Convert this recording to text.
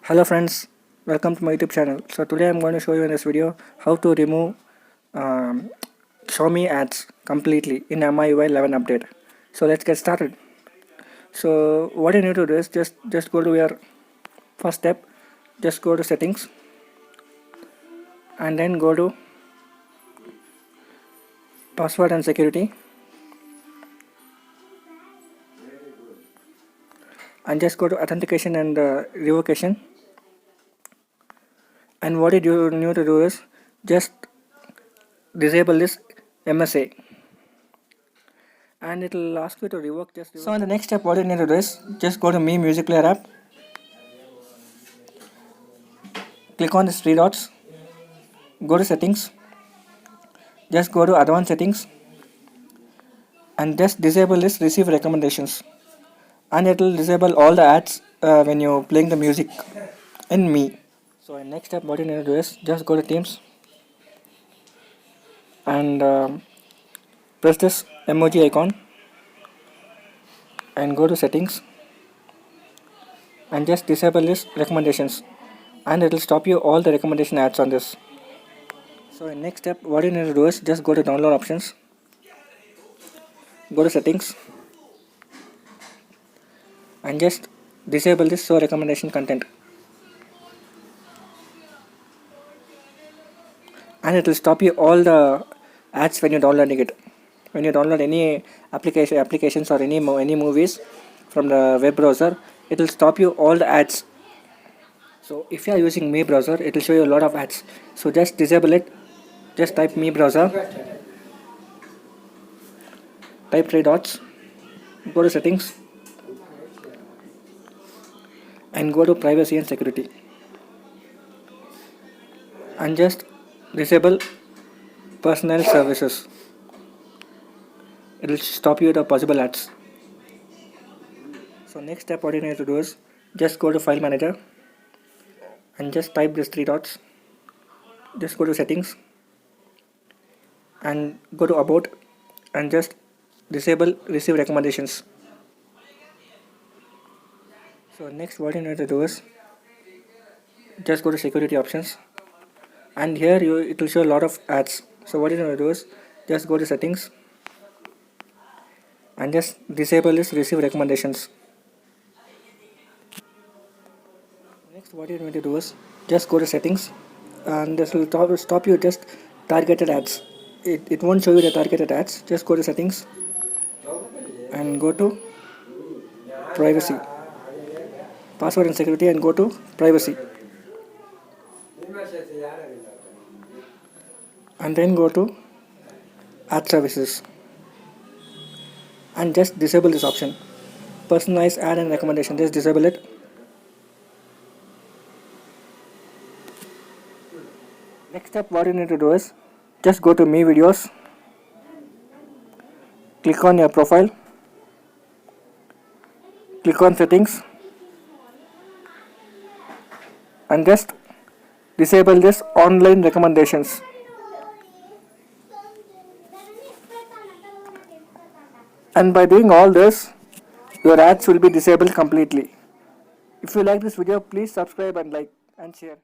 Hello friends, welcome to my YouTube channel. So today I'm going to show you in this video how to remove Xiaomi ads completely in MIUI 11 update. So let's get started. So what you need to do is just go to your first step, just go to settings and then go to password and security and just go to authentication and revocation. And what you need to do is just disable this MSA and it will ask you to revoke. So in the next step, what you need to do is just go to Mi Music Player app, click on these three dots, go to settings, just go to advanced settings and just disable this receive recommendations, and it will disable all the ads when you're playing the music in Mi. So in next step, what you need to do is just go to Teams and press this emoji icon and go to settings and just disable this recommendations, and it will stop you all the recommendation ads on this. So in next step, what you need to do is just go to download options, go to settings and just disable this show recommendation content, and it will stop you all the ads when you're downloading it. When you download any applications or any movies from the web browser, it will stop you all the ads. So if you are using Mi browser, it will show you a lot of ads. So just disable it. Just type Mi browser, type three dots, go to settings and go to privacy and security and just disable personal services. It will stop you the possible ads. So next step, what you need to do is just go to file manager and just type these three dots, just go to settings and go to about and just disable receive recommendations. So next, what you need to do is just go to security options, and here it will show a lot of ads. So what you need to do is just go to settings and just disable this receive recommendations. Next, what you need to do is just go to settings and this will stop you just targeted ads. It won't show you the targeted ads. Just go to settings and go to privacy, password and security, and go to privacy and then go to ad services and just disable this option, personalized ad and recommendation. Just disable it. Next step, what you need to do is just go to Mi videos, click on your profile, click on settings and just disable this online recommendations. And by doing all this, your ads will be disabled completely. If you like this video, please subscribe and like and share.